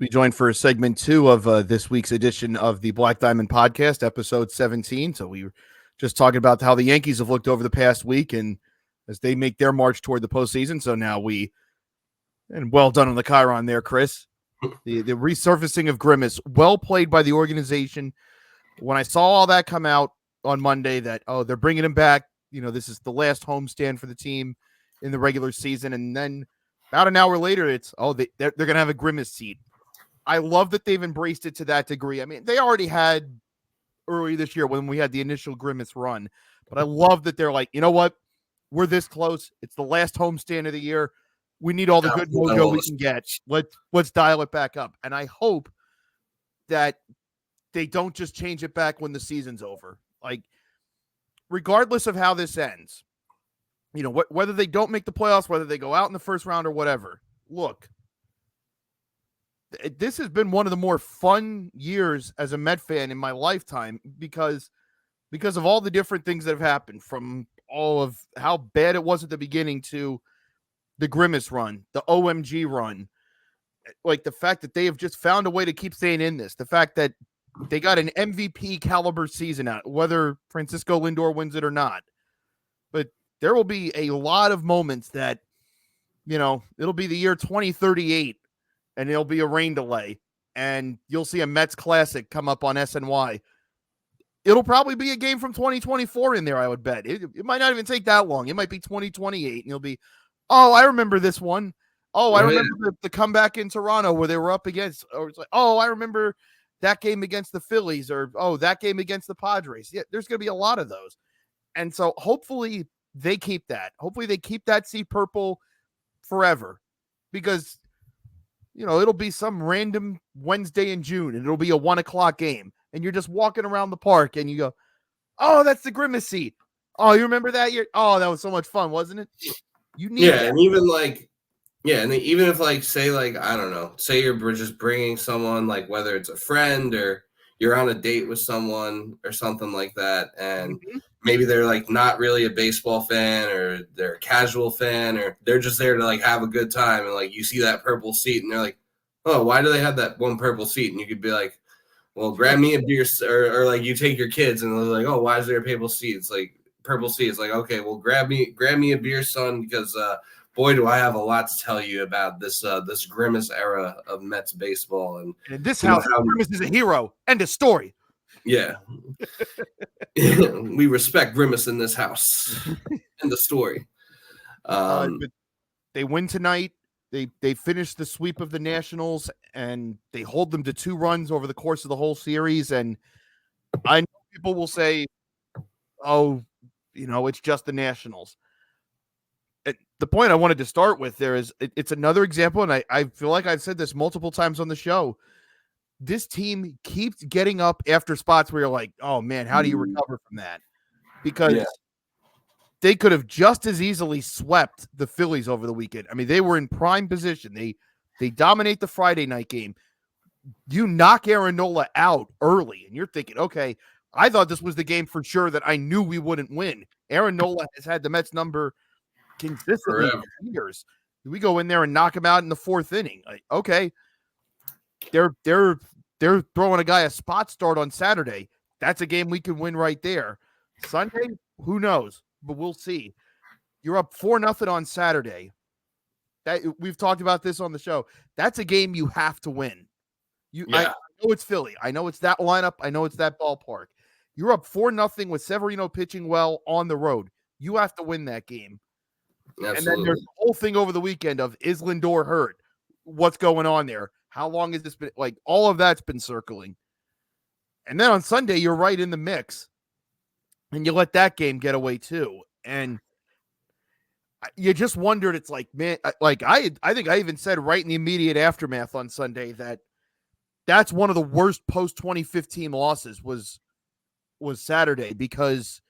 We joined for segment 2 of this week's edition of the Black Diamond Podcast, episode 17. So we were just talking about how the Yankees have looked over the past week and as they make their march toward the postseason. So now and well done on the Chiron there, Chris. The resurfacing of Grimmus, well played by the organization. When I saw all that come out on Monday that, they're bringing him back, this is the last homestand for the team in the regular season. And then about an hour later, it's, they're going to have a Grimmus seat. I love that they've embraced it to that degree. I mean, they already had early this year when we had the initial Grimmus run, but I love that they're like, you know what? We're this close. It's the last homestand of the year. We need all the good mojo we can get. Let's dial it back up. And I hope that they don't just change it back when the season's over. Like, regardless of how this ends, whether they don't make the playoffs, whether they go out in the first round or whatever, look, this has been one of the more fun years as a Met fan in my lifetime because of all the different things that have happened, from all of how bad it was at the beginning to the Grimmus run, the OMG run, like the fact that they have just found a way to keep staying in this, the fact that they got an MVP caliber season out, whether Francisco Lindor wins it or not. But there will be a lot of moments that, it'll be the year 2038 and it'll be a rain delay and you'll see a Mets classic come up on SNY. It'll probably be a game from 2024 in there, I would bet. It might not even take that long. It might be 2028 and you'll be, I remember this one. I remember the comeback in Toronto where they were up against, or it's like, I remember that game against the Phillies, or, that game against the Padres. Yeah, there's going to be a lot of those. And so hopefully they keep that. Hopefully they keep that sea purple forever, because, it'll be some random Wednesday in June and it'll be a 1:00 game. And you're just walking around the park and you go, that's the Grimmus seat. You remember that year? That was so much fun, wasn't it? You need that. And even even if say I don't know, say you're just bringing someone, like whether it's a friend or you're on a date with someone or something like that, and maybe they're not really a baseball fan, or they're a casual fan, or they're just there to have a good time, and you see that purple seat and they're like, why do they have that one purple seat? And you could be like, well, grab me a beer, or you take your kids and they're like, why is there a purple seat? It's like purple seat. It's like, okay, well, grab me a beer, son, because boy, do I have a lot to tell you about this Grimmus era of Mets baseball. And in this house, Grimmus is a hero. End of story. Yeah. We respect Grimmus in this house. End of story. But they win tonight. They finish the sweep of the Nationals, and they hold them to 2 runs over the course of the whole series. And I know people will say, it's just the Nationals. The point I wanted to start with there is it's another example, and I feel like I've said this multiple times on the show. This team keeps getting up after spots where you're like, oh, man, how do you recover from that? Because they could have just as easily swept the Phillies over the weekend. I mean, they were in prime position. They dominate the Friday night game. You knock Aaron Nola out early, and you're thinking, okay, I thought this was the game for sure that I knew we wouldn't win. Aaron Nola has had the Mets number consistently for years. We go in there and knock him out in the 4th inning. Like, okay, they're throwing a guy a spot start on Saturday. That's a game we can win right there. Sunday, who knows? But we'll see. You're up 4-0 on Saturday. We've talked about this on the show. That's a game you have to win. I know it's Philly. I know it's that lineup. I know it's that ballpark. You're up 4-0 with Severino pitching well on the road. You have to win that game. Absolutely. And then there's the whole thing over the weekend of, is Lindor hurt? What's going on there? How long has this been? All of that's been circling. And then on Sunday, you're right in the mix. And you let that game get away too. And you just wondered, it's like, man, I think I even said right in the immediate aftermath on Sunday that's one of the worst post 2015 losses was Saturday, because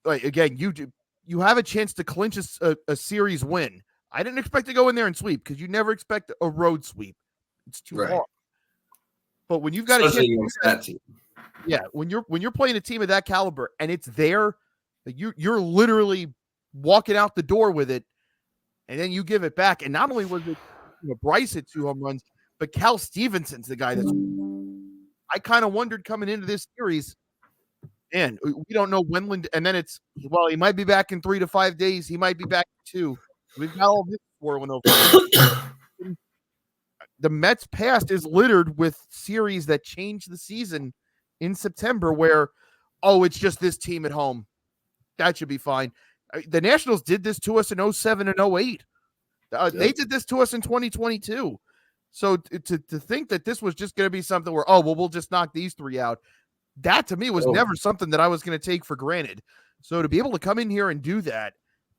again, you have a chance to clinch a series win. I didn't expect to go in there and sweep, because you never expect a road sweep. It's too hard. But when you've got a chance, that team. Yeah, when you're playing a team of that caliber and it's there, you're literally walking out the door with it, and then you give it back. And not only was it Bryce hit 2 home runs, but Cal Stevenson's the guy that's. I kind of wondered coming into this series, man, we don't know when. And then it's he might be back in 3 to 5 days. He might be back in 2. We've got all this for when the Mets past is littered with series that change the season in September where, it's just this team at home. That should be fine. The Nationals did this to us in 07 and 08. They did this to us in 2022. So to think that this was just going to be something where, we'll just knock these 3 out. That to me was never something that I was going to take for granted. So to be able to come in here and do that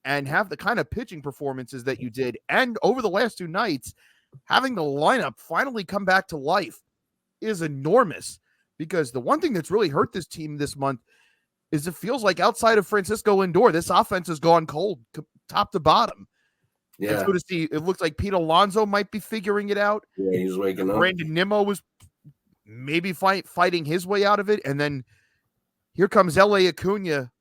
and have the kind of pitching performances that you did, and over the last 2 nights, having the lineup finally come back to life is enormous, because the one thing that's really hurt this team this month is it feels like outside of Francisco Lindor, this offense has gone cold top to bottom. Yeah. And so to see, it looks like Pete Alonso might be figuring it out. Yeah, he's waking up. Brandon Nimmo was maybe fighting his way out of it. And then here comes L.A. Acuna.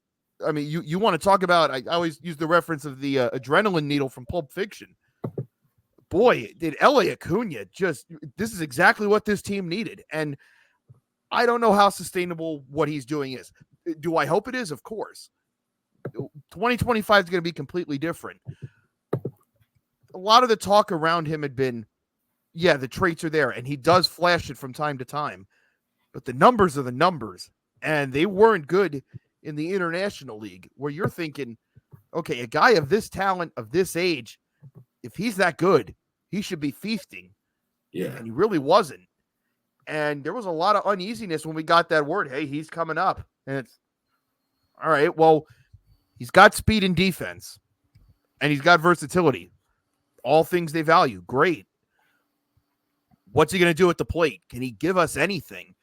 I mean, you want to talk about, I always use the reference of the adrenaline needle from Pulp Fiction. Boy, did L.A. Acuna this is exactly what this team needed. And I don't know how sustainable what he's doing is. Do I hope it is? Of course. 2025 is going to be completely different. A lot of the talk around him had been, the traits are there, and he does flash it from time to time. But the numbers are the numbers, and they weren't good in the International League, where you're thinking, okay, a guy of this talent, of this age, if he's that good, he should be feasting. Yeah. And he really wasn't. And there was a lot of uneasiness when we got that word, hey, he's coming up. And it's, all right, well, he's got speed and defense, and he's got versatility. All things they value. Great. What's he going to do at the plate? Can he give us anything?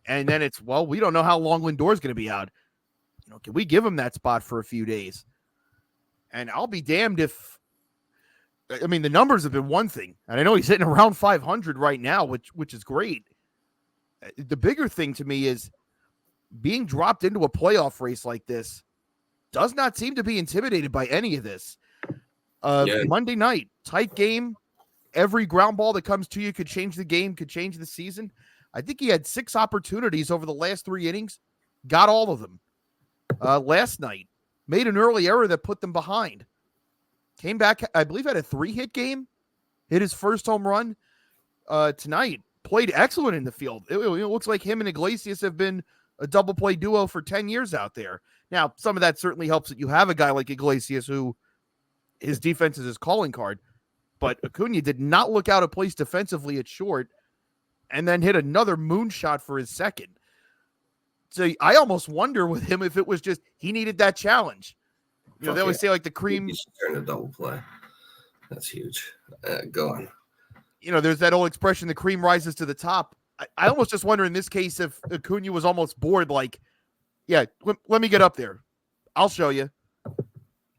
And then it's, we don't know how long Lindor's going to be out. Can we give him that spot for a few days? And I'll be damned if, the numbers have been one thing. And I know he's hitting around 500 right now, which is great. The bigger thing to me is being dropped into a playoff race like this does not seem to be intimidated by any of this. Monday night, tight game. Every ground ball that comes to you could change the game, could change the season. I think he had 6 opportunities over the last 3 innings, got all of them. Last night, made an early error that put them behind. Came back, I believe, had a 3-hit game, hit his first home run. Tonight, played excellent in the field. It looks like him and Iglesias have been a double play duo for 10 years out there. Now, some of that certainly helps that you have a guy like Iglesias who his defense is his calling card. But Acuna did not look out of place defensively at short, and then hit another moonshot for his second. So I almost wonder with him if it was just he needed that challenge. They always say like the cream. He should turn a double play. That's huge. Go on. There's that old expression, the cream rises to the top. I almost just wonder in this case if Acuna was almost bored, like, let me get up there. I'll show you.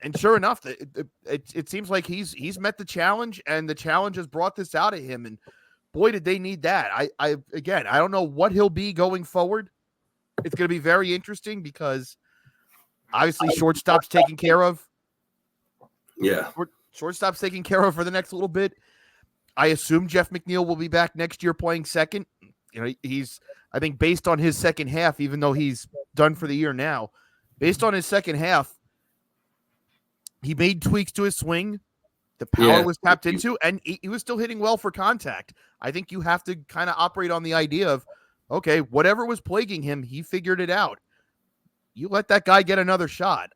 And sure enough, it seems like he's met the challenge, and the challenge has brought this out of him. And boy, did they need that. I don't know what he'll be going forward. It's going to be very interesting because obviously shortstop's taken care of. Yeah. Shortstop's taken care of for the next little bit. I assume Jeff McNeil will be back next year playing second. He's, I think, based on his second half, even though he's done for the year now, based on his second half, he made tweaks to his swing. The power was tapped into, and he was still hitting well for contact. I think you have to kind of operate on the idea of, okay, whatever was plaguing him, he figured it out. You let that guy get another shot.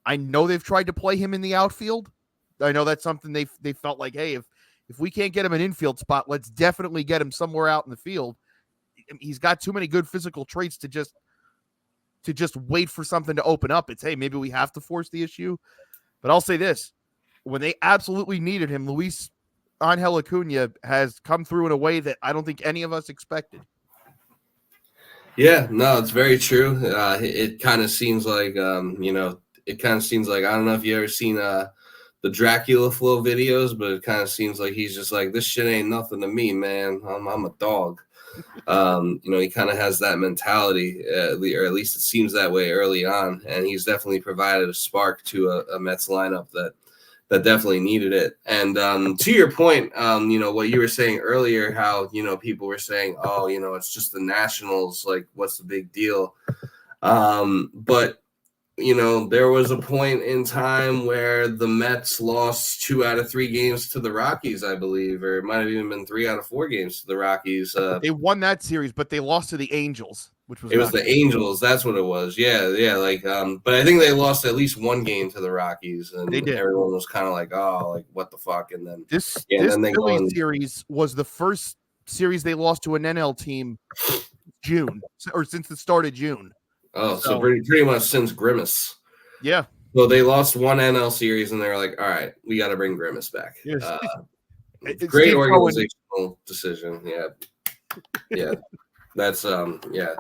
I know they've tried to play him in the outfield. I know that's something they felt like, hey, if we can't get him an infield spot, let's definitely get him somewhere out in the field. He's got too many good physical traits to just wait for something to open up. It's, hey, maybe we have to force the issue. But I'll say this, when they absolutely needed him, Luis Angel Acuna has come through in a way that I don't think any of us expected. Yeah, no, it's very true. It kind of seems like, I don't know if you ever seen the Dracula Flow videos, but it kind of seems like he's just like, this shit ain't nothing to me, man. I'm a dog. He kind of has that mentality, or at least it seems that way early on. And he's definitely provided a spark to a Mets lineup that that definitely needed it. And to your point, what you were saying earlier, how, people were saying, oh, it's just the Nationals, like, what's the big deal? But there was a point in time where the Mets lost 2 out of 3 games to the Rockies, I believe, or it might have even been 3 out of 4 games to the Rockies. They won that series, but they lost to the Angels, which was it was the Angels. That's what it was. Yeah. Like, but I think they lost at least 1 game to the Rockies, and they did. Everyone was kind of like, oh, like, what the fuck? And then this then they Phillies series was the first series they lost to an NL team June, or since the start of June. Oh, so pretty much since Grimmus. Yeah. So they lost 1 NL series, and they were like, all right, we got to bring Grimmus back. Yes. Great organizational decision. Yeah. Yeah. That's yeah.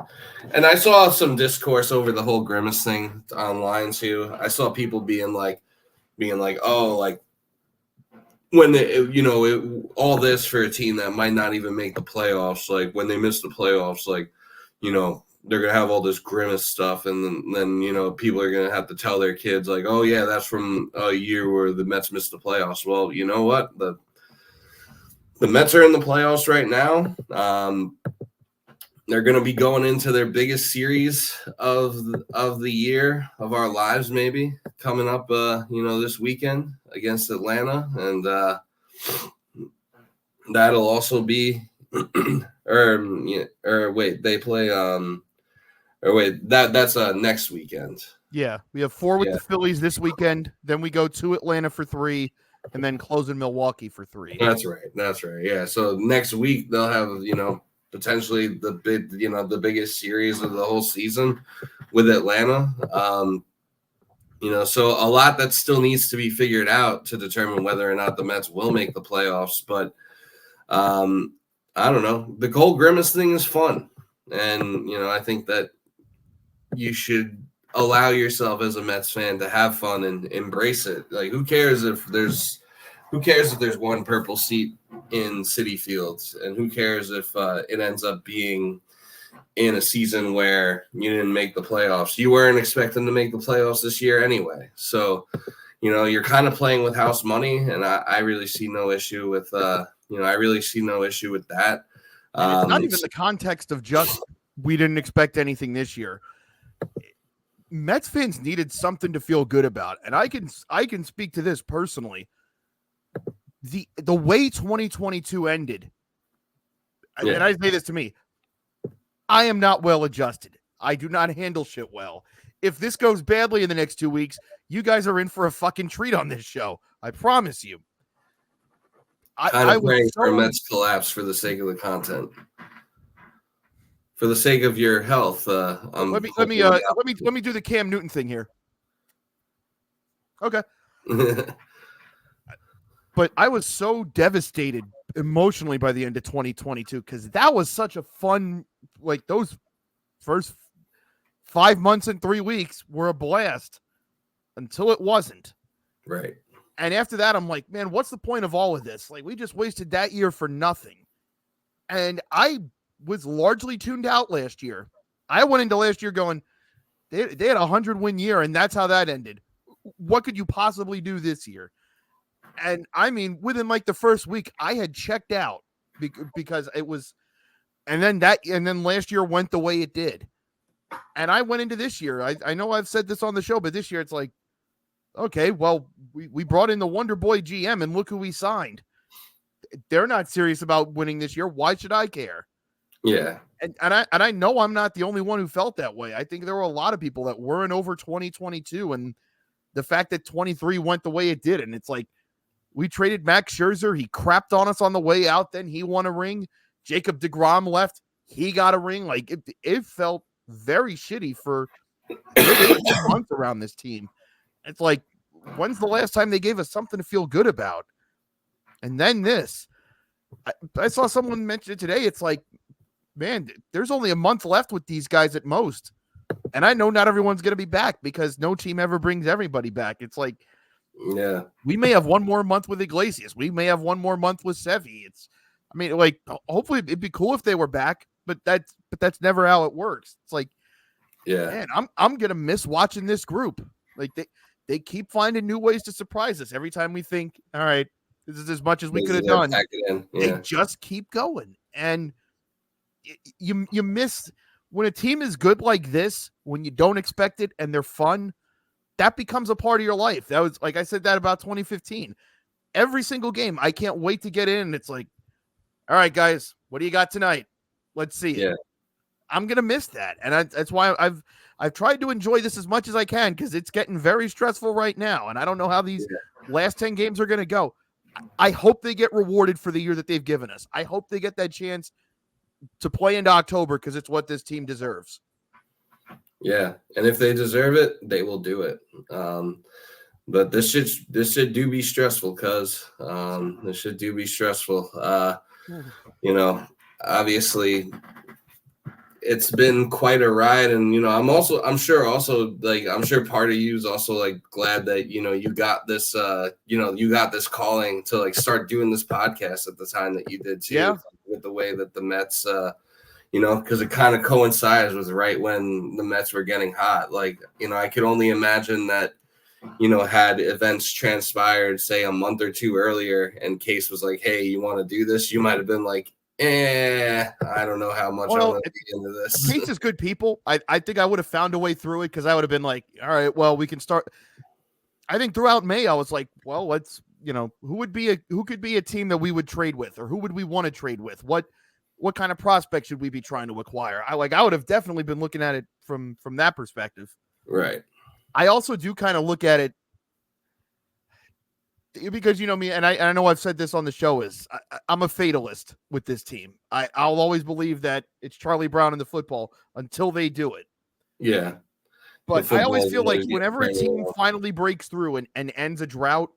And I saw some discourse over the whole Grimmus thing online too. I saw people being like, oh, like, when all this for a team that might not even make the playoffs, like, when they miss the playoffs, like, they're gonna have all this Grimace stuff, and then people are gonna have to tell their kids, like, oh yeah, that's from a year where the Mets missed the playoffs. Well, you know what, the Mets are in the playoffs right now. They're gonna be going into their biggest series of the year of our lives, maybe coming up this weekend against Atlanta, and that'll also be they play that's next weekend. Yeah, we have 4 with the Phillies this weekend. Then we go to Atlanta for 3, and then close in Milwaukee for 3. That's right. Yeah. So next week they'll have potentially the biggest series of the whole season with Atlanta. So a lot that still needs to be figured out to determine whether or not the Mets will make the playoffs. But I don't know. The whole Grimace thing is fun, and I think that you should allow yourself as a Mets fan to have fun and embrace it. Like, who cares if there's one purple seat in Citi Fields, and who cares if it ends up being in a season where you didn't make the playoffs? You weren't expecting to make the playoffs this year anyway. So, you're kind of playing with house money, and I really see no issue with that. It's not even the context of just we didn't expect anything this year. Mets fans needed something to feel good about, and I can speak to this personally. The way 2022 ended, and I say this to me, I am not well adjusted. I do not handle shit well. If this goes badly in the next 2 weeks, you guys are in for a fucking treat on this show. I promise you. I praying for a Mets collapse for the sake of the content. For the sake of your health, let me do the Cam Newton thing here. Okay. But I was so devastated emotionally by the end of 2022 because that was such a fun, like, those first 5 months and 3 weeks were a blast until it wasn't. Right. And after that, I'm like, man, what's the point of all of this? Like, we just wasted that year for nothing. And I was largely tuned out last year. I went into last year going, they had a 100-win year, and that's how that ended. What could you possibly do this year? And I mean, within like the first week, I had checked out because it was, and then last year went the way it did. And I went into this year. I know I've said this on the show, but this year it's like, okay, well, we brought in the Wonder Boy GM, and look who we signed. They're not serious about winning this year. Why should I care? Yeah. And I know I'm not the only one who felt that way. I think there were a lot of people that weren't over 2022, and the fact that 23 went the way it did. And it's like, we traded Max Scherzer. He crapped on us on the way out. Then he won a ring. Jacob deGrom left. He got a ring. Like, it felt very shitty for months around this team. It's like, when's the last time they gave us something to feel good about? And then this. I saw someone mention it today. It's like, man, there's only a month left with these guys at most. And I know not everyone's going to be back because no team ever brings everybody back. It's like, yeah, we may have one more month with Iglesias. We may have one more month with Sevy. Hopefully it'd be cool if they were back, but that's never how it works. It's like, yeah, man, I'm going to miss watching this group. Like, they keep finding new ways to surprise us every time we think, all right, this is as much as we could have They're done. packing in. They Yeah. just keep going. And you miss when a team is good like this, when you don't expect it and they're fun, that becomes a part of your life. That was, like I said that about 2015. Every single game, I can't wait to get in. And it's like, all right, guys, what do you got tonight? Let's see it. Yeah. I'm gonna miss that, and that's why I've tried to enjoy this as much as I can, because it's getting very stressful right now, and I don't know how these last 10 games are gonna go. I hope they get rewarded for the year that they've given us. I hope they get that chance to play into October, because it's what this team deserves. Yeah, and if they deserve it, they will do it. But this should do be stressful, cuz this should do be stressful. Obviously it's been quite a ride, and I'm sure part of you is also like glad that you got this calling to like start doing this podcast at the time that you did too. Yeah. With the way that the Mets because it kind of coincides with right when the Mets were getting hot. Like, I could only imagine that, had events transpired, say a month or two earlier, and Case was like, hey, you want to do this? You might have been like, I don't know how much I want to be into this. Case is good people. I think I would have found a way through it, because I would have been like, all right, well, we can start. I think throughout May, I was like, well, let's, who could be a team that we would trade with, or who would we want to trade with? What kind of prospect should we be trying to acquire? I would have definitely been looking at it from that perspective. Right. I also do kind of look at it because, me, and I know I've said this on the show, is I'm a fatalist with this team. I'll always believe that it's Charlie Brown in the football until they do it. Yeah. But I always feel like whenever a team finally breaks through and ends a drought,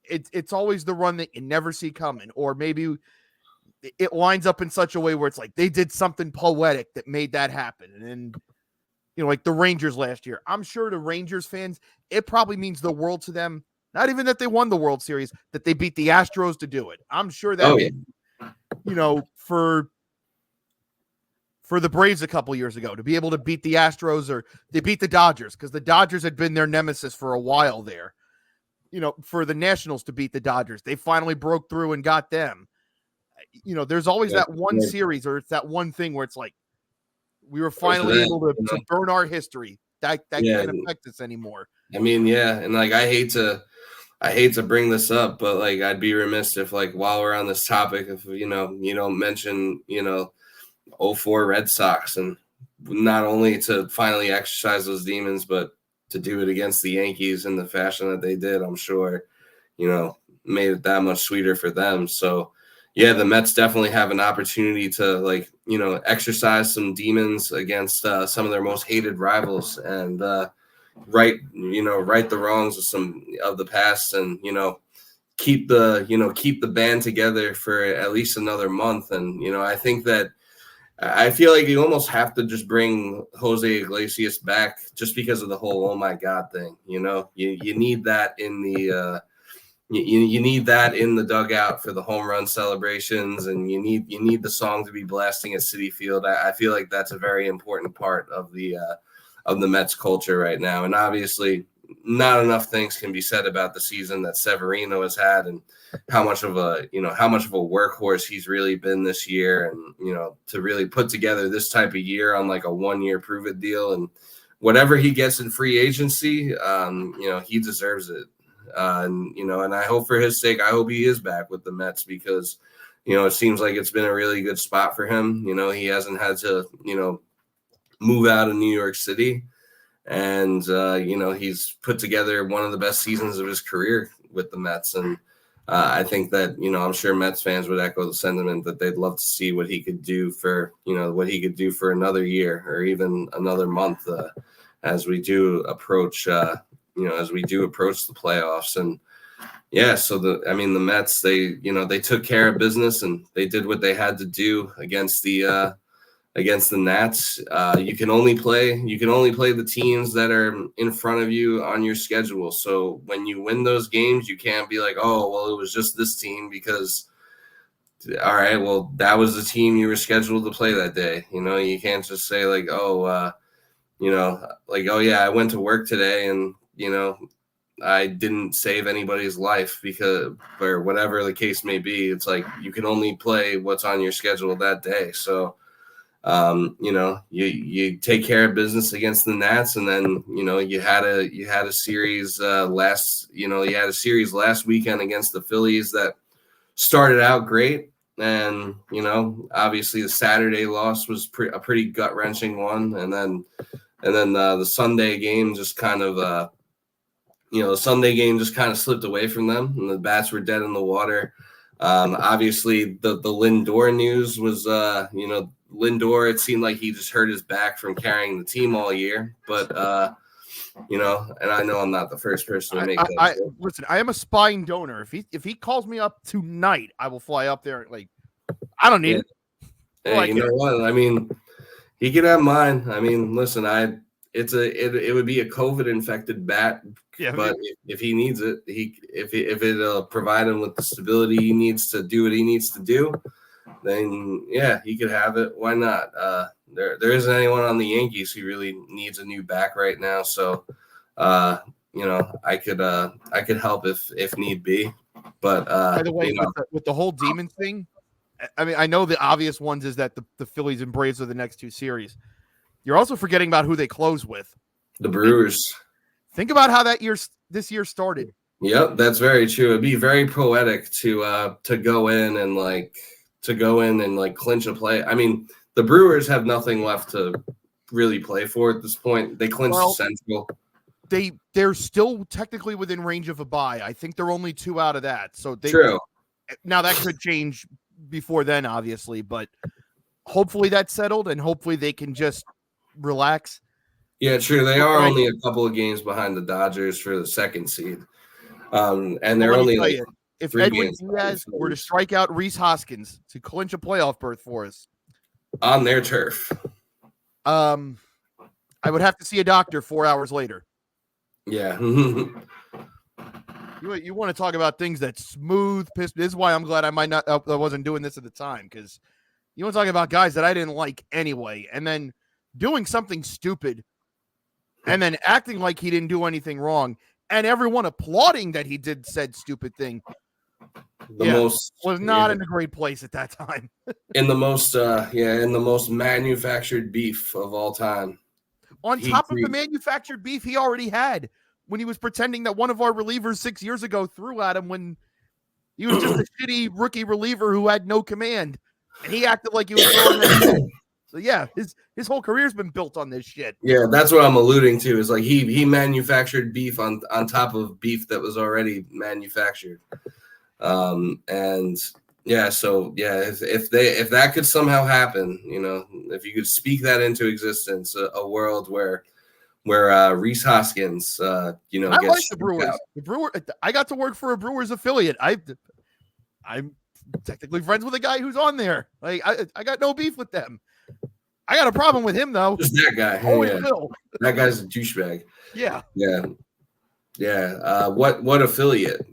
it's always the run that you never see coming, or maybe it lines up in such a way where it's like they did something poetic that made that happen. And like the Rangers last year, I'm sure the Rangers fans, it probably means the world to them. Not even that they won the World Series, that they beat the Astros to do it. I'm sure that, for the Braves a couple years ago, to be able to beat the Astros, or they beat the Dodgers, because the Dodgers had been their nemesis for a while there. For the Nationals to beat the Dodgers, they finally broke through and got them. There's always that one series, or it's that one thing where it's like, we were finally able to burn our history. That can't affect us anymore. I mean, yeah. And like, I hate to bring this up, but like, I'd be remiss if, like, while we're on this topic, if, you don't mention, 04 Red Sox, and not only to finally exercise those demons, but to do it against the Yankees in the fashion that they did, I'm sure, made it that much sweeter for them. So, yeah, the Mets definitely have an opportunity to, like, exercise some demons against some of their most hated rivals, and right the wrongs of some of the past, and keep the band together for at least another month. And I think that I feel like you almost have to just bring Jose Iglesias back, just because of the whole "oh my God" thing. You need that in the you need that in the dugout for the home run celebrations, and you need the song to be blasting at Citi Field. I feel like that's a very important part of the Mets culture right now. And obviously, not enough things can be said about the season that Severino has had, and how much of a workhorse he's really been this year, and to really put together this type of year on like a 1-year prove it deal, and whatever he gets in free agency, he deserves it. And I hope for his sake, I hope he is back with the Mets, because, it seems like it's been a really good spot for him. He hasn't had to, move out of New York City, and, he's put together one of the best seasons of his career with the Mets. And I think that, I'm sure Mets fans would echo the sentiment that they'd love to see what he could do for another year, or even another month, as we do approach the playoffs. And so the Mets, they took care of business, and they did what they had to do against the Nats. You can only play the teams that are in front of you on your schedule. So when you win those games, you can't be like, oh, well, it was just this team, because all right, well, that was the team you were scheduled to play that day. You can't just say like, oh, oh yeah, I went to work today, and I didn't save anybody's life because, or whatever the case may be. It's like you can only play what's on your schedule that day. So, you take care of business against the Nats, and then you had a series last weekend against the Phillies that started out great, and obviously the Saturday loss was a pretty gut wrenching one, and then the Sunday game just kind of slipped away from them, and the bats were dead in the water. Obviously, the Lindor news was, Lindor, it seemed like he just hurt his back from carrying the team all year. But, and I know I'm not the first person to make that. Listen, I am a spine donor. If he calls me up tonight, I will fly up there. Like, I don't need it. Hey, you know what? I mean, he could have mine. I mean, listen, it would be a COVID infected bat, but if he needs it, if it'll provide him with the stability he needs to do what he needs to do, then yeah, he could have it. Why not? There isn't anyone on the Yankees who really needs a new back right now, so I could help if need be. But by the way, with the whole demon thing, I mean, I know the obvious ones is that the Phillies and Braves are the next two series. You're also forgetting about who they close with. The Brewers. Think about how this year started. Yep, that's very true. It'd be very poetic to go in and clinch a play. I mean, the Brewers have nothing left to really play for at this point. They clinched the Central. They're still technically within range of a bye. I think they're only 2 out of that. So true. Now that could change before then, obviously, but hopefully that's settled, and hopefully they can just relax. Yeah, true. They are only a couple of games behind the Dodgers for the second seed. And they're only like if Edwin Diaz were to strike out Rhys Hoskins to clinch a playoff berth for us on their turf, I would have to see a doctor 4 hours later. Yeah. You want to talk about things that smooth piss. This is why I'm glad I wasn't doing this at the time, because you want to talk about guys that I didn't like anyway, and then doing something stupid and then acting like he didn't do anything wrong, and everyone applauding that he did said stupid thing. Was not in a great place at that time. in the most manufactured beef of all time. On top of the manufactured beef he already had when he was pretending that one of our relievers 6 years ago threw at him when he was just a shitty rookie reliever who had no command, and he acted like he was throwing at him. So yeah, his whole career's been built on this shit. Yeah, that's what I'm alluding to. Is like he manufactured beef on top of beef that was already manufactured. And yeah, so yeah, if that could somehow happen, if you could speak that into existence, a world where Rhys Hoskins, I gets like the Brewers. Out. I got to work for a Brewers affiliate. I'm technically friends with a guy who's on there. Like I got no beef with them. I got a problem with him though. Just that guy. That guy's a douchebag. Yeah. What affiliate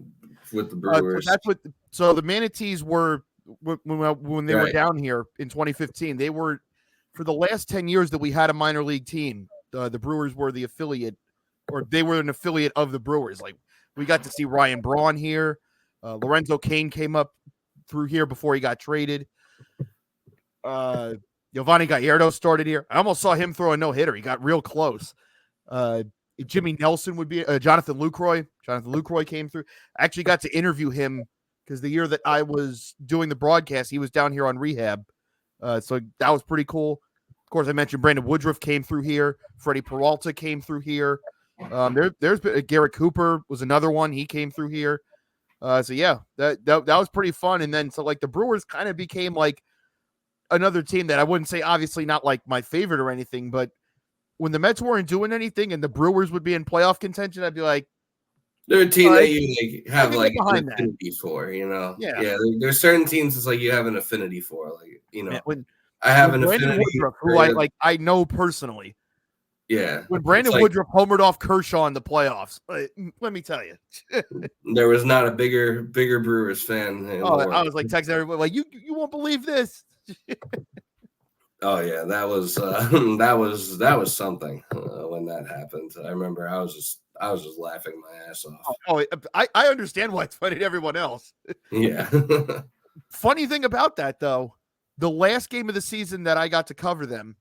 with the Brewers? So the Manatees were when they were down here in 2015. They were, for the last 10 years that we had a minor league team. The Brewers were the affiliate, or they were an affiliate of the Brewers. Like, we got to see Ryan Braun here. Lorenzo Cain came up through here before he got traded. Giovanni Gallardo started here. I almost saw him throw a no-hitter. He got real close. Jimmy Nelson would be Jonathan Lucroy. Jonathan Lucroy came through. I actually got to interview him because the year that I was doing the broadcast, he was down here on rehab. So that was pretty cool. Of course, I mentioned Brandon Woodruff came through here. Freddie Peralta came through here. There's been Garrett Cooper was another one. He came through here. So yeah, that was pretty fun. And then so like the Brewers kind of became like another team that I wouldn't say obviously not like my favorite or anything, but when the Mets weren't doing anything and the Brewers would be in playoff contention, I'd be like, they're a team that you have like an affinity for, Yeah. There's certain teams it's like you have an affinity for, like when I have an affinity Woodruff, who I know personally. Yeah. When Brandon Woodruff homered off Kershaw in the playoffs, let me tell you, there was not a bigger Brewers fan. I was like texting everybody like, you won't believe this. Oh yeah, that was something when that happened. I remember I was I was just laughing my ass off. I understand why it's funny to everyone else. Yeah. Funny thing about that, though, the last game of the season that I got to cover them,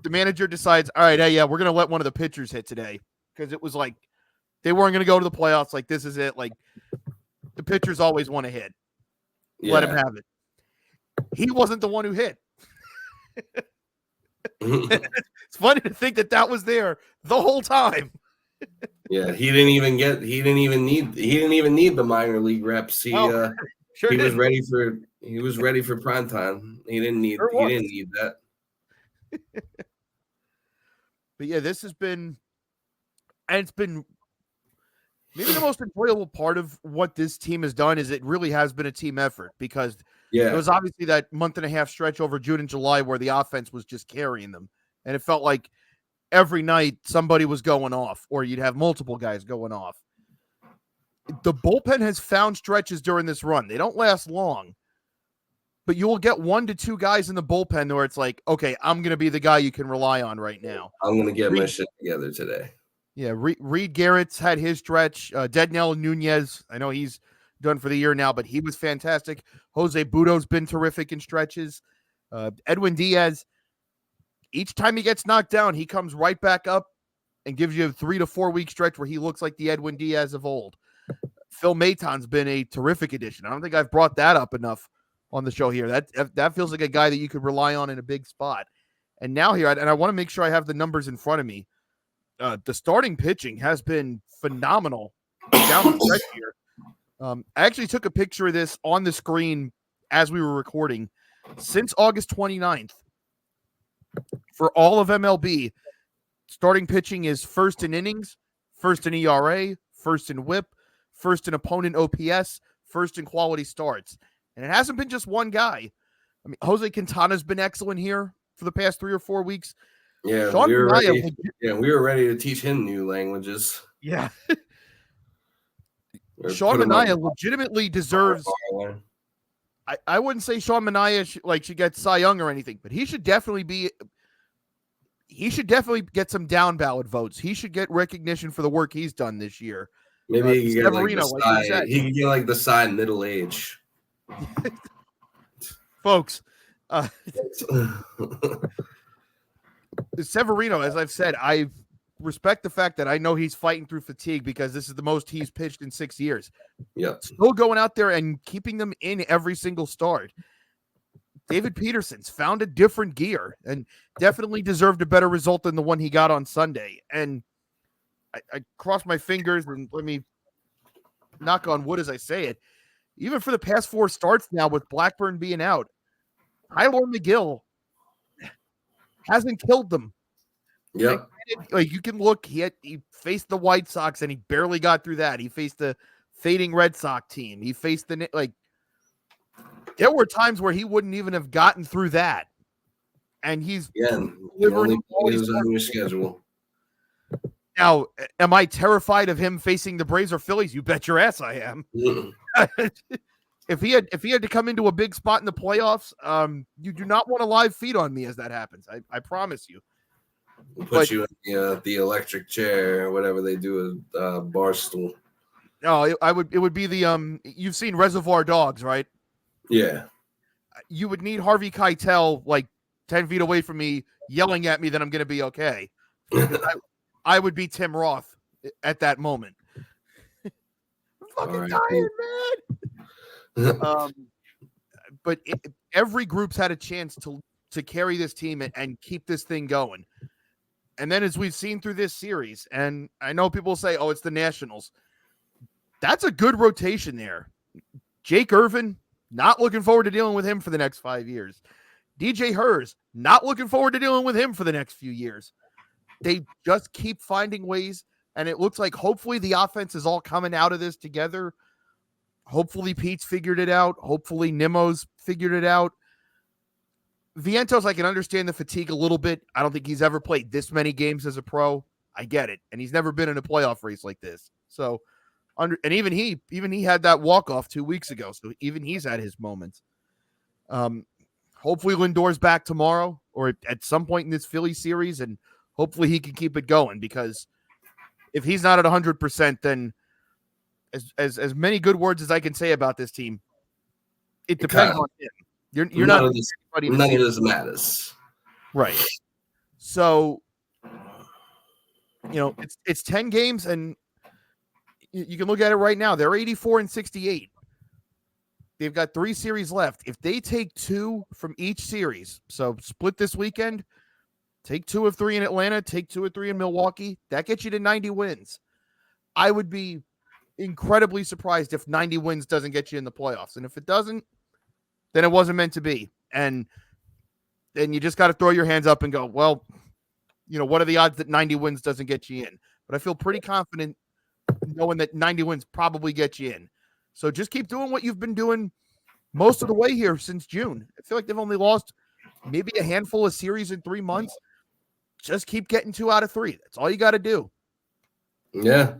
the manager decides, all right, hey, yeah, we're going to let one of the pitchers hit today because it was like they weren't going to go to the playoffs. Like, this is it. Like, the pitchers always want to hit. Yeah. Let him have it. He wasn't the one who hit. It's funny to think that was there the whole time. Yeah, he didn't even need the minor league reps. He was ready for prime time. He didn't need that. But yeah, this has been, and it's been maybe the most enjoyable part of what this team has done is it really has been a team effort because there was obviously that month and a half stretch over June and July where the offense was just carrying them. And it felt like every night somebody was going off or you'd have multiple guys going off. The bullpen has found stretches during this run. They don't last long, but you will get 1 to 2 guys in the bullpen where it's like, okay, I'm going to be the guy you can rely on right now. I'm going to get my shit together today. Yeah, Reed Garrett's had his stretch. Dednell Nunez, I know he's done for the year now, but he was fantastic. Jose Budo's been terrific in stretches. Edwin Diaz, each time he gets knocked down, he comes right back up and gives you a 3 to 4 week stretch where he looks like the Edwin Diaz of old. Phil Maton's been a terrific addition. I don't think I've brought that up enough on the show here. That feels like a guy that you could rely on in a big spot. And now here, and I want to make sure I have the numbers in front of me. The starting pitching has been phenomenal down the stretch here. I actually took a picture of this on the screen as we were recording. Since August 29th, for all of MLB, starting pitching is first in innings, first in ERA, first in WHIP, first in opponent OPS, first in quality starts. And it hasn't been just one guy. I mean, Jose Quintana's been excellent here for the past 3 or 4 weeks. Yeah, we were ready to teach him new languages. Yeah. Sean Manaea legitimately deserves. I wouldn't say Sean Manaea should get Cy Young or anything, but he should definitely get some down ballot votes. He should get recognition for the work he's done this year. Maybe he can get like the side middle age. Folks, Severino, as I've said, I respect the fact that I know he's fighting through fatigue because this is the most he's pitched in 6 years. Yeah. Still going out there and keeping them in every single start. David Peterson's found a different gear and definitely deserved a better result than the one he got on Sunday. And I cross my fingers and let me knock on wood as I say it. Even for the past 4 starts now with Blackburn being out, Tyler McGill hasn't killed them. Yeah. Like you can look, he faced the White Sox and he barely got through that. He faced the fading Red Sox team. He faced there were times where he wouldn't even have gotten through that. And he's delivering on your schedule. Now, am I terrified of him facing the Braves or Phillies? You bet your ass I am. If he had to come into a big spot in the playoffs, you do not want a live feed on me as that happens. I promise you. We'll put you in the electric chair or whatever they do with Barstool. No, it would be the you've seen Reservoir Dogs, right? Yeah. You would need Harvey Keitel like 10 feet away from me yelling at me that I'm going to be okay. I would be Tim Roth at that moment. I'm fucking tired, man. But every group's had a chance to carry this team and keep this thing going. And then as we've seen through this series, and I know people say, oh, it's the Nationals. That's a good rotation there. Jake Irvin, not looking forward to dealing with him for the next 5 years. DJ Hers, not looking forward to dealing with him for the next few years. They just keep finding ways, and it looks like hopefully the offense is all coming out of this together. Hopefully Pete's figured it out. Hopefully Nimmo's figured it out. Vientos, I can understand the fatigue a little bit. I don't think he's ever played this many games as a pro. I get it. And he's never been in a playoff race like this. So, and even he had that walk-off 2 weeks ago. So even he's had his moments. Hopefully Lindor's back tomorrow or at some point in this Philly series, and hopefully he can keep it going because if he's not at 100%, then as many good words as I can say about this team, it depends on him. You're none not of this, none of this matters. Right. So, it's 10 games, and you can look at it right now. They're 84-68. They've got 3 series left. If they take 2 from each series, so split this weekend, take 2 of 3 in Atlanta, take 2 of 3 in Milwaukee, that gets you to 90 wins. I would be incredibly surprised if 90 wins doesn't get you in the playoffs. And if it doesn't, then it wasn't meant to be. And then you just got to throw your hands up and go, well, what are the odds that 90 wins doesn't get you in? But I feel pretty confident knowing that 90 wins probably get you in. So just keep doing what you've been doing most of the way here since June. I feel like they've only lost maybe a handful of series in 3 months. Just keep getting 2 out of 3. That's all you got to do. Yeah.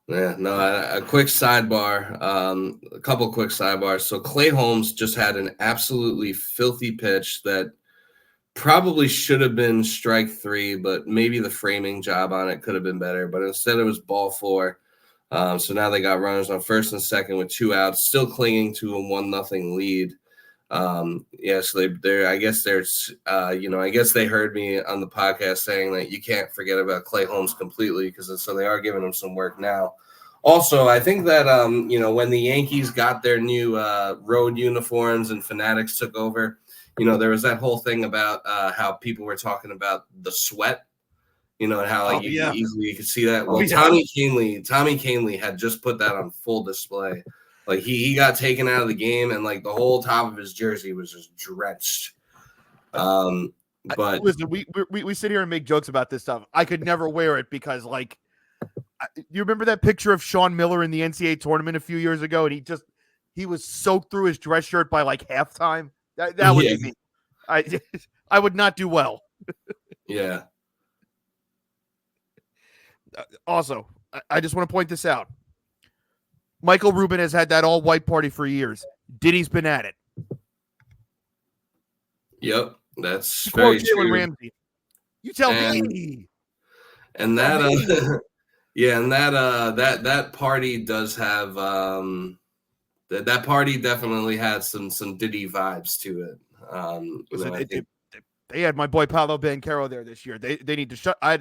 No, a quick sidebar, a couple quick sidebars. So Clay Holmes just had an absolutely filthy pitch that probably should have been strike 3, but maybe the framing job on it could have been better. But instead it was ball 4. So now they got runners on first and second with 2 outs, still clinging to a 1-0 lead. So they're I guess there's I guess they heard me on the podcast saying that you can't forget about Clay Holmes completely, because so they are giving him some work now. Also, I think that when the Yankees got their new road uniforms and Fanatics took over, there was that whole thing about how people were talking about the sweat, and how easily you could see that. Well, Tommy Kahnle had just put that on full display. Like he got taken out of the game, and like the whole top of his jersey was just drenched. But listen, we sit here and make jokes about this stuff. I could never wear it because, like, you remember that picture of Sean Miller in the NCAA tournament a few years ago, and he was soaked through his dress shirt by like halftime. That would be me. I would not do well. Yeah. Also, I just want to point this out. Michael Rubin has had that all-white party for years. Diddy's been at it. Yep, that's very true. Ramsey. You tell me. And that, that party does have that party definitely had some Diddy vibes to it. They had my boy Paolo Banchero there this year. They need to shut it. I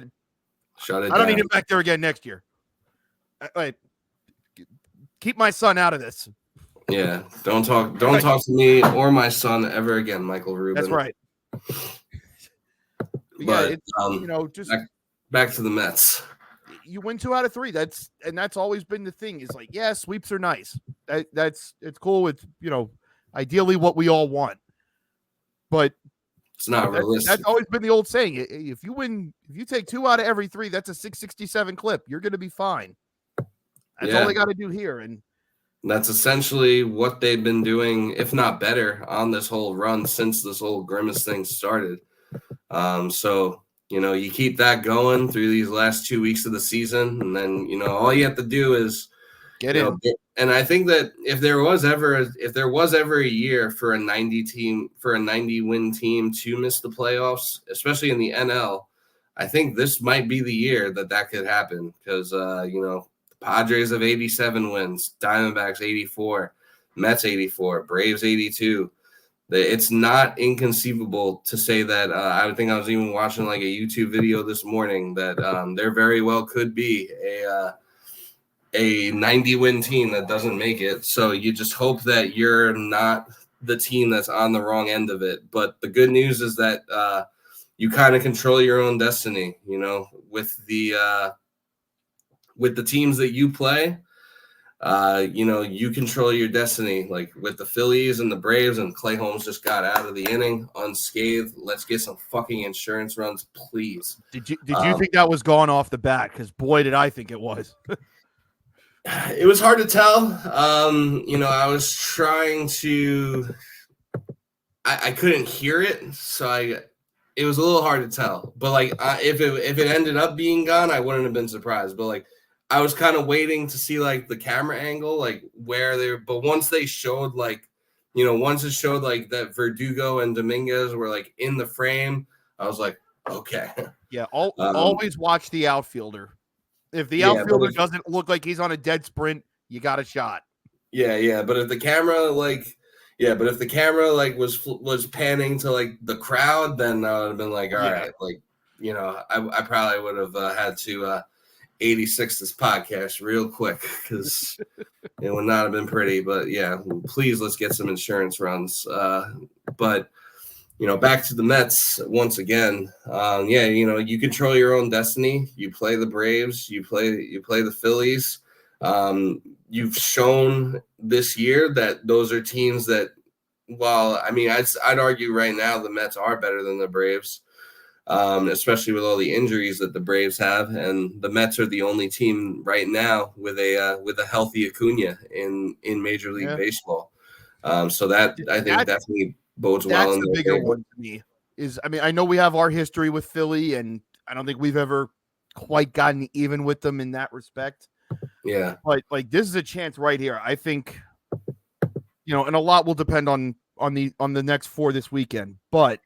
don't down. need him back there again next year. Keep my son out of this. Yeah, don't talk to me or my son ever again, Michael Rubin. That's right. But just back to the Mets. You win 2 out of 3. That's always been the thing. Is like, yeah, sweeps are nice. It's cool. It's ideally what we all want, but it's not realistic. That's always been the old saying. If you take 2 out of every 3, that's a 667 clip. You're going to be fine. That's all they got to do here. And that's essentially what they've been doing, if not better, on this whole run since this whole Grimmus thing started. So, you keep that going through these last 2 weeks of the season, and then, all you have to do is get in. And I think that if there was ever a year for a 90-win team to miss the playoffs, especially in the NL, I think this might be the year that could happen, because, Padres have 87 wins, Diamondbacks 84, Mets 84, Braves 82. It's not inconceivable to say that I think I was even watching like a YouTube video this morning that there very well could be a 90-win team that doesn't make it. So you just hope that you're not the team that's on the wrong end of it. But the good news is that you kind of control your own destiny, with the teams that you play, you control your destiny. Like with the Phillies and the Braves, and Clay Holmes just got out of the inning unscathed. Let's get some fucking insurance runs, please. Did you think that was gone off the bat? Because boy, did I think it was. It was hard to tell. I was trying to. I couldn't hear it, so it was a little hard to tell. But like, if it ended up being gone, I wouldn't have been surprised. But like, I was kind of waiting to see like the camera angle, like where they. But once they showed once it showed like that Verdugo and Dominguez were like in the frame, I was like, okay. Yeah, always watch the outfielder. If the outfielder doesn't look like he's on a dead sprint, you got a shot. Yeah. But if the camera was panning to like the crowd, then I would have been like, all right, like, you know, I probably would have had to 86 this podcast real quick because it would not have been pretty. But yeah, please let's get some insurance runs. But you know, back to the Mets once again. Yeah, you know, you control your own destiny. You play the Braves. You play the Phillies. You've shown this year that those are teams that, well, I mean, I'd argue right now the Mets are better than the Braves, especially with all the injuries that the Braves have, and the Mets are the only team right now with a healthy Acuna in Major League Baseball. So that I think definitely bodes well. That's the bigger one to me. I mean, I know we have our history with Philly, and I don't think we've ever quite gotten even with them in that respect. Yeah. But like, this is a chance right here. I think, you know, and a lot will depend on the next 4 this weekend. But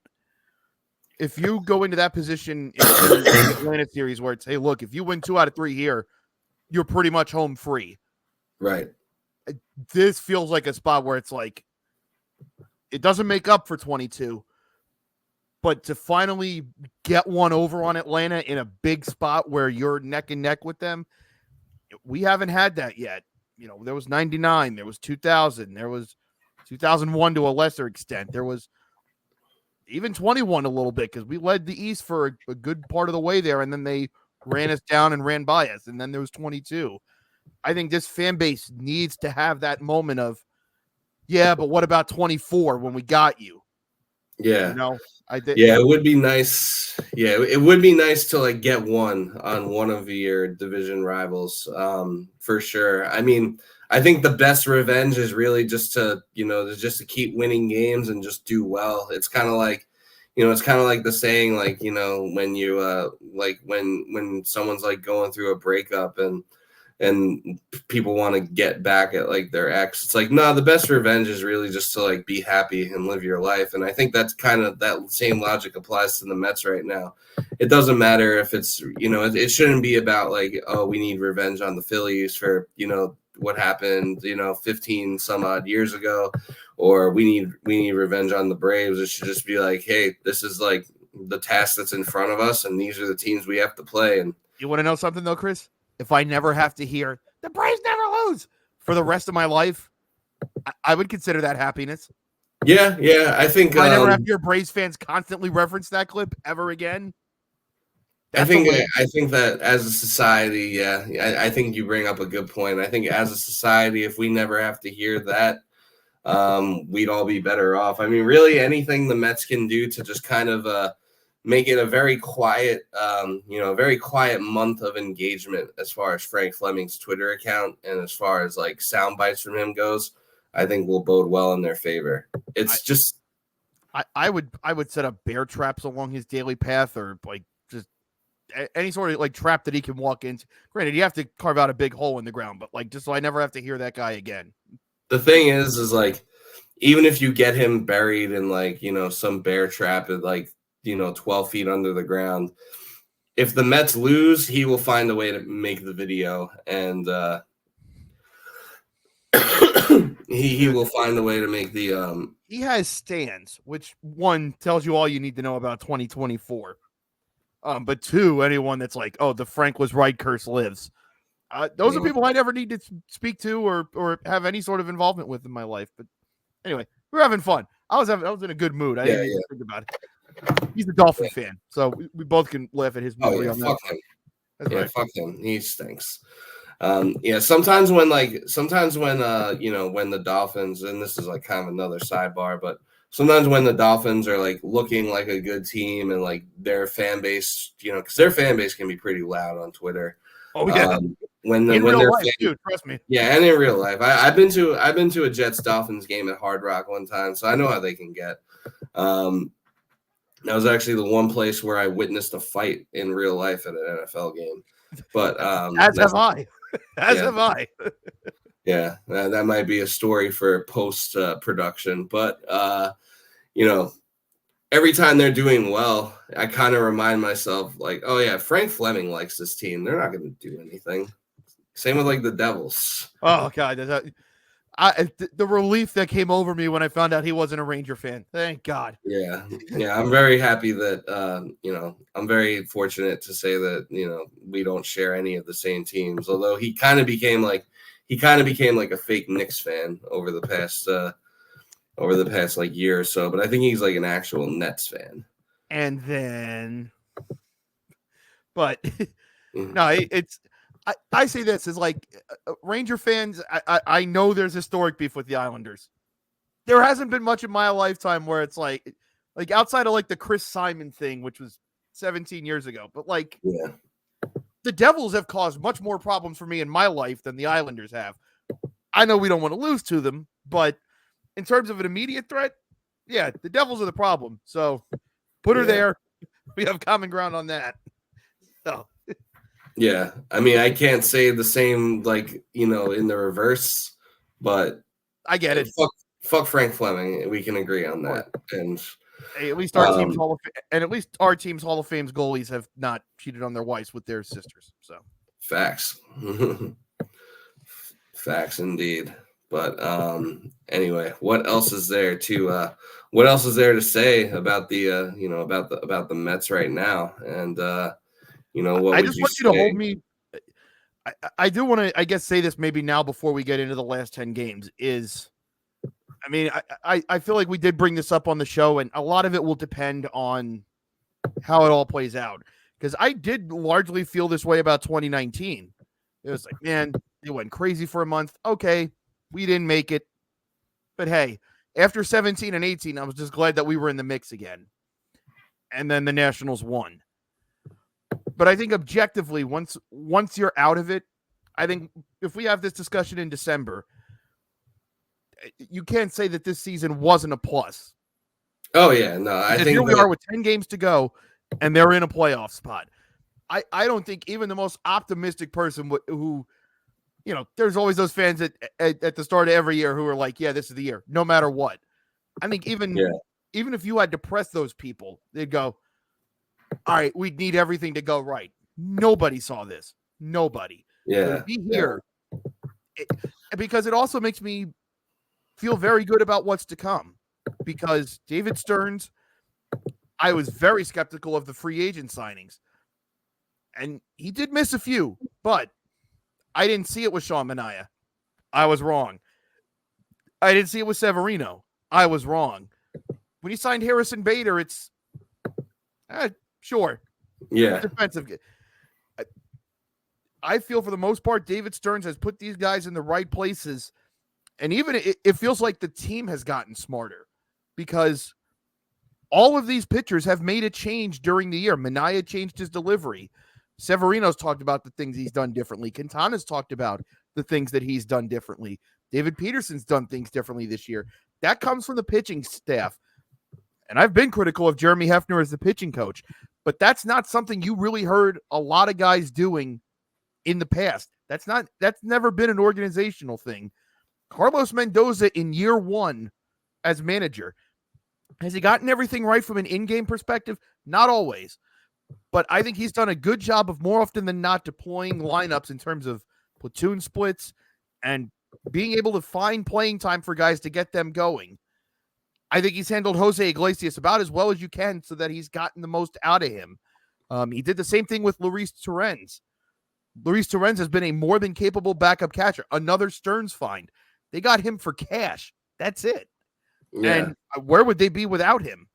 if you go into that position in the Atlanta series where it's, hey, look, if you win 2 out of 3 here, you're pretty much home free. Right. This feels like a spot where it's like, it doesn't make up for 22, but to finally get one over on Atlanta in a big spot where you're neck and neck with them, we haven't had that yet. You know, there was 99, there was 2000, there was 2001 to a lesser extent. There was even 21 a little bit because we led the East for a good part of the way there, and then they ran us down and ran by us, and then there was 22. I think this fan base needs to have that moment of, yeah, but what about 24 when we got you? Yeah. You know, it would be nice. Yeah, it would be nice to like get one on one of your division rivals, for sure. I mean, I think the best revenge is really just to keep winning games and just do well. It's kind of like, you know, it's kind of like the saying, like, you know, when you like when someone's like going through a breakup and people want to get back at like their ex. It's like, no, the best revenge is really just to like be happy and live your life. And I think that's kind of that same logic applies to the Mets right now. It doesn't matter if it's, you know, it shouldn't be about like, oh, we need revenge on the Phillies for, you know, what happened, you know, 15 some odd years ago, or we need revenge on the Braves. It should just be like, hey, this is like the task that's in front of us, and these are the teams we have to play. And you want to know something though, Chris? If I never have to hear the Braves never lose for the rest of my life, I would consider that happiness. Yeah. I think if I never have to hear Braves fans constantly reference that clip ever again. I think that as a society, I think you bring up a good point. I think as a society, if we never have to hear that, we'd all be better off. I mean, really, anything the Mets can do to just kind of make it a very quiet, very quiet month of engagement as far as Frank Fleming's Twitter account and as far as like sound bites from him goes, I think will bode well in their favor. It's I would set up bear traps along his daily path, or like just any sort of like trap that he can walk into. Granted, you have to carve out a big hole in the ground, but like just so I never have to hear that guy again. The thing is like, even if you get him buried in like, you know, some bear trap at like, you know, 12 feet under the ground, if the Mets lose, he will find a way to make the video, and he will find a way to make the he has stands, which one tells you all you need to know about 2024. But two, anyone that's like, oh, the Frank was right curse lives. Those are people I never need to speak to or have any sort of involvement with in my life. But anyway, we're having fun. I was in a good mood. I didn't even think about it. He's a Dolphin fan, so we both can laugh at his movie. Fuck him. That's right. Fuck him. He stinks. Sometimes when the Dolphins, and this is like kind of another sidebar, but sometimes when the Dolphins are like looking like a good team and like their fan base, you know, because their fan base can be pretty loud on Twitter. Oh yeah. When in real life, dude, trust me. Yeah, and in real life, I've been to a Jets Dolphins game at Hard Rock one time, so I know how they can get. That was actually the one place where I witnessed a fight in real life at an NFL game. But as have I. Have I. Yeah, that might be a story for post production. But every time they're doing well, I kind of remind myself, like, oh yeah, Frank Fleming likes this team. They're not going to do anything. Same with like the Devils. Oh God, the relief that came over me when I found out he wasn't a Ranger fan. Thank God. Yeah, I'm very happy that I'm very fortunate to say that we don't share any of the same teams. Although he kind of became like a fake Knicks fan over the past like year or so. But I think he's like an actual Nets fan. And then, but no, it's. I say this is like Ranger fans. I know there's historic beef with the Islanders. There hasn't been much in my lifetime where it's like outside of like the Chris Simon thing, which was 17 years ago. But like, the Devils have caused much more problems for me in my life than the Islanders have. I know we don't want to lose to them, but in terms of an immediate threat, yeah, the Devils are the problem. So put her there. We have common ground on that. So. Yeah, I mean, I can't say the same, like, in the reverse, but I get it. Fuck Frank Fleming. We can agree on that. And hey, at least our team's Hall of Fame's goalies have not cheated on their wives with their sisters. So facts, facts indeed. But anyway, what else is there to say about the about the Mets right now? And what I would just you want say? you to hold me. I do want to, I guess, say this maybe now before we get into the last 10 games is, I mean, I feel like we did bring this up on the show, and a lot of it will depend on how it all plays out. Because I did largely feel this way about 2019. It was like, man, it went crazy for a month. Okay, we didn't make it. But hey, after 17 and 18, I was just glad that we were in the mix again. And then the Nationals won. But I think objectively, once you're out of it, I think if we have this discussion in December, you can't say that this season wasn't a plus. Oh yeah, no, I think here we are with 10 games to go, and they're in a playoff spot. I don't think even the most optimistic person who, there's always those fans at the start of every year who are like, yeah, this is the year, no matter what. I think even if you had to press those people, they'd go, all right, we need everything to go right. Nobody saw this. Nobody. Yeah. So be here. Because it also makes me feel very good about what's to come. Because David Stearns, I was very skeptical of the free agent signings. And he did miss a few, but I didn't see it with Sean Manaea. I was wrong. I didn't see it with Severino. I was wrong. When he signed Harrison Bader, it's sure. Yeah. Defensive. I feel for the most part, David Stearns has put these guys in the right places. And even it feels like the team has gotten smarter because all of these pitchers have made a change during the year. Manaea changed his delivery. Severino's talked about the things he's done differently. Quintana's talked about the things that he's done differently. David Peterson's done things differently this year. That comes from the pitching staff. And I've been critical of Jeremy Hefner as the pitching coach, but that's not something you really heard a lot of guys doing in the past. That's never been an organizational thing. Carlos Mendoza in year one as manager, has he gotten everything right from an in-game perspective? Not always. But I think he's done a good job of more often than not deploying lineups in terms of platoon splits and being able to find playing time for guys to get them going. I think he's handled Jose Iglesias about as well as you can so that he's gotten the most out of him. He did the same thing with Luis Torrens. Luis Torrens has been a more than capable backup catcher. Another Stearns find. They got him for cash. That's it. Yeah. And where would they be without him?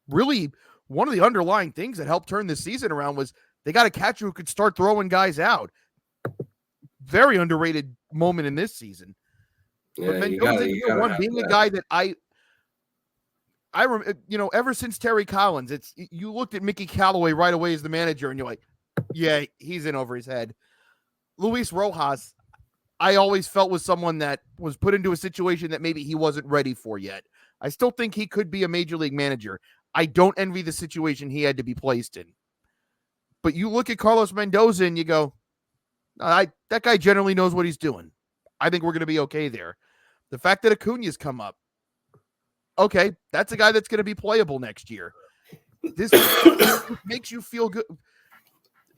Really, one of the underlying things that helped turn this season around was they got a catcher who could start throwing guys out. Very underrated moment in this season. Yeah, but Mendoza, being a guy that I ever since Terry Collins, you looked at Mickey Callaway right away as the manager, and you're like, yeah, he's in over his head. Luis Rojas, I always felt was someone that was put into a situation that maybe he wasn't ready for yet. I still think he could be a major league manager. I don't envy the situation he had to be placed in. But you look at Carlos Mendoza and you go, that guy generally knows what he's doing. I think we're going to be okay there. The fact that Acuna's come up, okay, that's a guy that's going to be playable next year. This makes you feel good.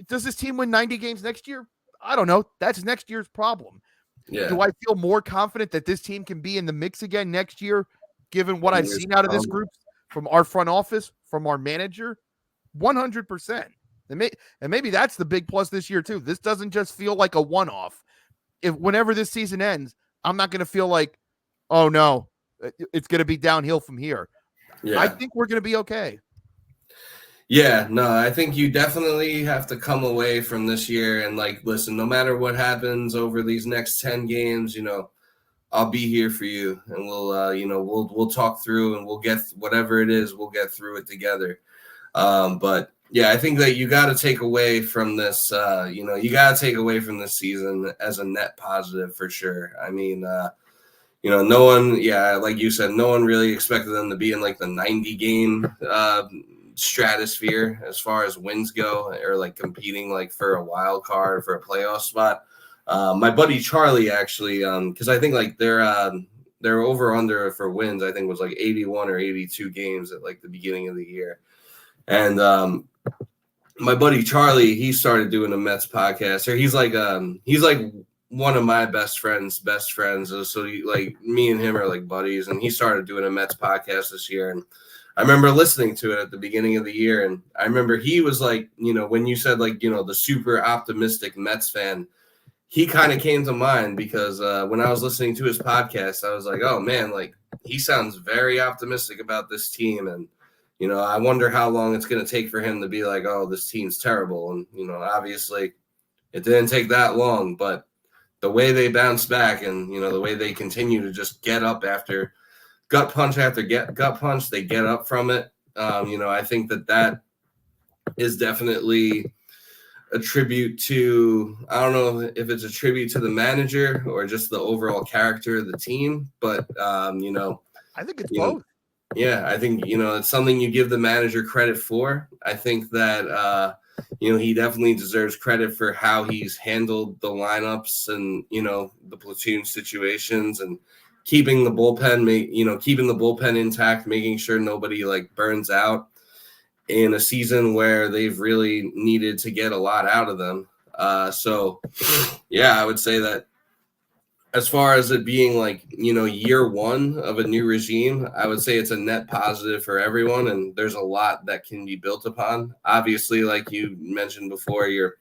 Does this team win 90 games next year? I don't know. That's next year's problem. Yeah. Do I feel more confident that this team can be in the mix again next year, given what I've seen out of this group from our front office, from our manager? 100%. And maybe that's the big plus this year, too. This doesn't just feel like a one-off. Whenever this season ends, I'm not going to feel like, oh, no, it's going to be downhill from here. Yeah. I think we're going to be okay. Yeah, no, I think you definitely have to come away from this year and like, listen, no matter what happens over these next 10 games, I'll be here for you, and we'll talk through, and we'll get whatever it is, we'll get through it together. But yeah, I think that you got to take away from this, you got to take away from this season as a net positive for sure. I mean, no one, like you said, no one really expected them to be in like the 90 game stratosphere as far as wins go, or like competing like for a wild card for a playoff spot. My buddy Charlie actually, because I think like their over under for wins, I think was like 81 or 82 games at like the beginning of the year. And my buddy Charlie, he started doing a Mets podcast, or he's like one of my best friends. So like me and him are like buddies, and he started doing a Mets podcast this year. And I remember listening to it at the beginning of the year, and I remember he was like, when you said like, the super optimistic Mets fan, he kind of came to mind because when I was listening to his podcast, I was like, oh man, like he sounds very optimistic about this team. And, I wonder how long it's going to take for him to be like, oh, this team's terrible. And, obviously it didn't take that long, but the way they bounced back and, the way they continue to just get up after gut punch after gut punch, they get up from it. I think that is definitely a tribute to, I don't know if it's a tribute to the manager or just the overall character of the team, but I think it's both. Yeah, I think, it's something you give the manager credit for. I think that, he definitely deserves credit for how he's handled the lineups and, the platoon situations and keeping the bullpen intact, making sure nobody like burns out in a season where they've really needed to get a lot out of them. So yeah, I would say that as far as it being like, year one of a new regime, I would say it's a net positive for everyone. And there's a lot that can be built upon. Obviously, like you mentioned before, you're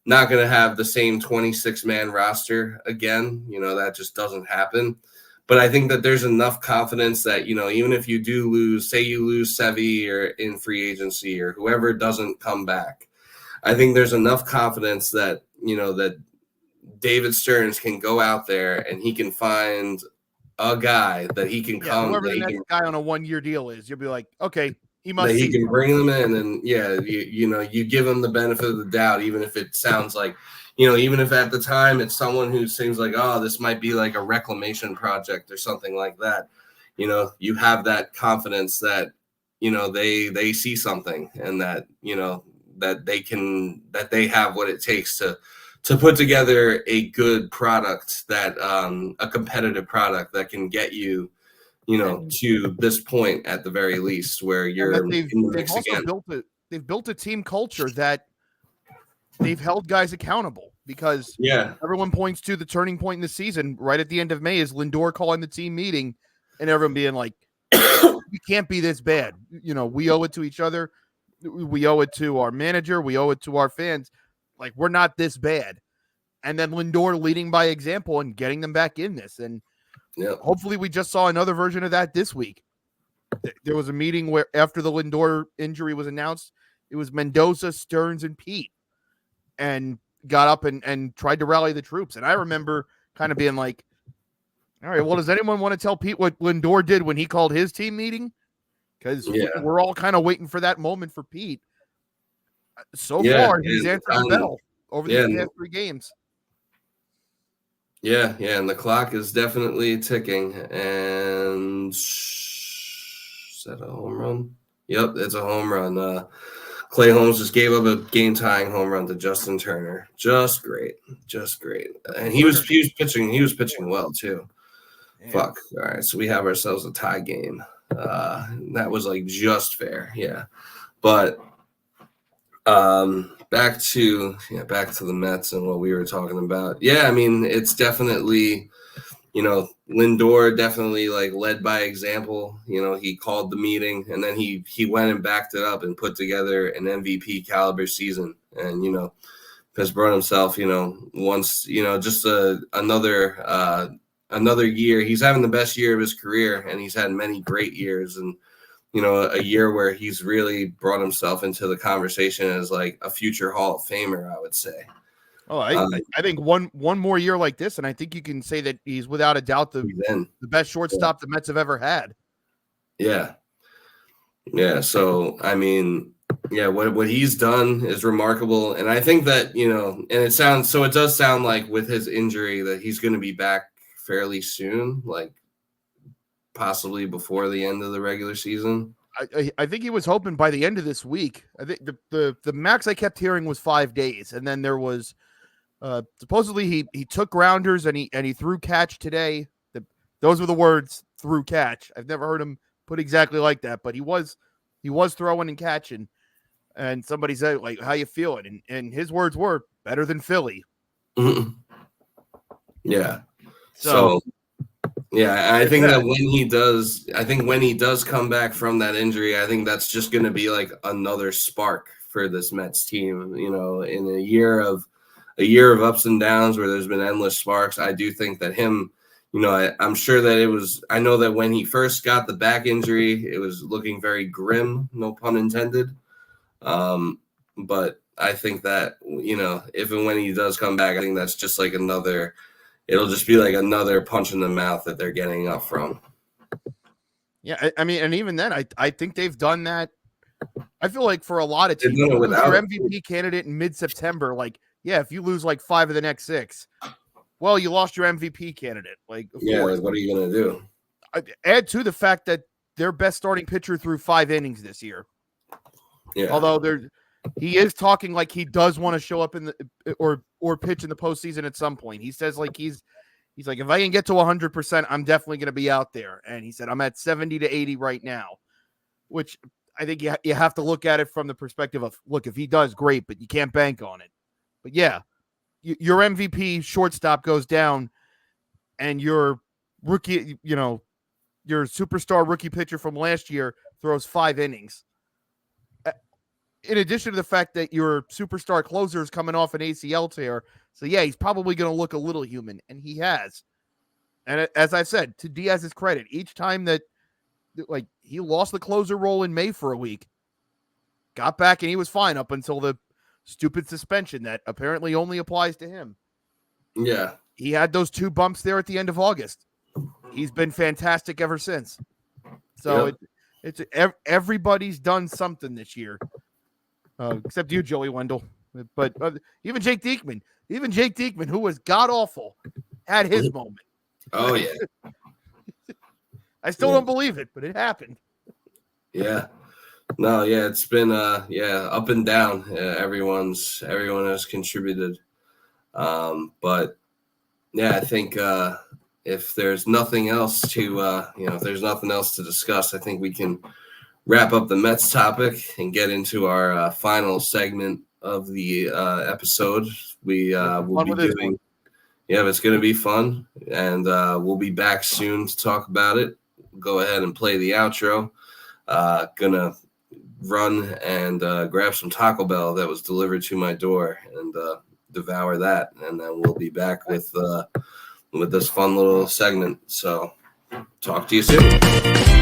not going to have the same 26-man roster again. That just doesn't happen. But I think that there's enough confidence that, even if you do lose, say you lose Sevy or in free agency or whoever doesn't come back, I think there's enough confidence that, that David Stearns can go out there and he can find a guy that he can come. Whoever the next guy on a 1-year deal is, you'll be like, okay, he must. That he can bring them in, and you give him the benefit of the doubt, even if it sounds like, even if at the time it's someone who seems like, oh, this might be like a reclamation project or something like that. You have that confidence that, they see something and that, that they have what it takes to put together a good product that a competitive product that can get you, to this point at the very least where you're in the mix again. They've built a team culture that they've held guys accountable because everyone points to the turning point in the season right at the end of May is Lindor calling the team meeting and everyone being like, we can't be this bad. We owe it to each other. We owe it to our manager. We owe it to our fans. Like, we're not this bad. And then Lindor leading by example and getting them back in this. And hopefully we just saw another version of that this week. There was a meeting where after the Lindor injury was announced, it was Mendoza, Stearns, and Pete. And got up and tried to rally the troops. And I remember kind of being like, all right, well, does anyone want to tell Pete what Lindor did when he called his team meeting? Because we're all kind of waiting for that moment for Pete. So far, he's answered the bell over the past 3 games. Yeah, and the clock is definitely ticking. And is that a home run? Yep, it's a home run. Clay Holmes just gave up a game-tying home run to Justin Turner. Just great. And he was pitching well too. Damn. Fuck. All right, so we have ourselves a tie game. That was like just fair. Yeah. But back to the Mets and what we were talking about. Yeah, I mean, it's definitely, Lindor definitely like led by example. He called the meeting and then he went and backed it up and put together an MVP caliber season, and has brought himself, once, just another year. He's having the best year of his career, and he's had many great years, and a year where he's really brought himself into the conversation as like a future Hall of Famer, I would say. Oh, I think one more year like this, and I think you can say that he's without a doubt the best shortstop the Mets have ever had. Yeah. Yeah. So, I mean, yeah, what he's done is remarkable. And I think that, and it does sound like with his injury that he's going to be back fairly soon, like possibly before the end of the regular season. I think he was hoping by the end of this week. I think the max I kept hearing was 5 days, and then there was supposedly he took grounders and he threw catch today. Those were the words, threw catch. I've never heard him put exactly like that, but he was throwing and catching. And somebody said, like, how you feeling? And his words were better than Philly. Mm-hmm. Yeah. So yeah, I think that when he does come back from that injury, I think that's just going to be like another spark for this Mets team. In a year of ups and downs where there's been endless sparks, I do think that him, I'm sure that I know that when he first got the back injury, it was looking very grim, no pun intended. But I think that, if and when he does come back, I think that's just like it'll just be like another punch in the mouth that they're getting up from. Yeah, I mean, and even then, I think they've done that. I feel like for a lot of teams, your MVP candidate in mid-September, like, yeah, if you lose like 5 of the next 6, well, you lost your MVP candidate. Like, like, what are you going to do? Add to the fact that their best starting pitcher threw 5 innings this year. Yeah. Although he is talking like he does want to show up in the or pitch in the postseason at some point. He says like he's like, if I can get to 100%, I'm definitely going to be out there. And he said, I'm at 70 to 80 right now, which I think you have to look at it from the perspective of, look, if he does, great, but you can't bank on it. But yeah, your MVP shortstop goes down, and your rookie, your superstar rookie pitcher from last year throws 5 innings. In addition to the fact that your superstar closer is coming off an ACL tear. So, yeah, he's probably going to look a little human, and he has. And as I said, to Diaz's credit, each time that, like, he lost the closer role in May for a week, got back, and he was fine up until the stupid suspension that apparently only applies to him. Yeah. He had those 2 bumps there at the end of August. He's been fantastic ever since. So it's everybody's done something this year. Except you, Joey Wendell. But even Jake Diekman, who was god-awful, had his moment. Oh, yeah. I still don't believe it, but it happened. Yeah. No, yeah, it's been up and down. Everyone has contributed. But yeah, I think if there's nothing else to discuss, I think we can wrap up the Mets topic and get into our final segment of the episode. We will be doing. Yeah, it's going to be fun, and we'll be back soon to talk about it. Go ahead and play the outro. Gonna run and grab some Taco Bell that was delivered to my door and devour that, and then we'll be back with this fun little segment. So talk to you soon.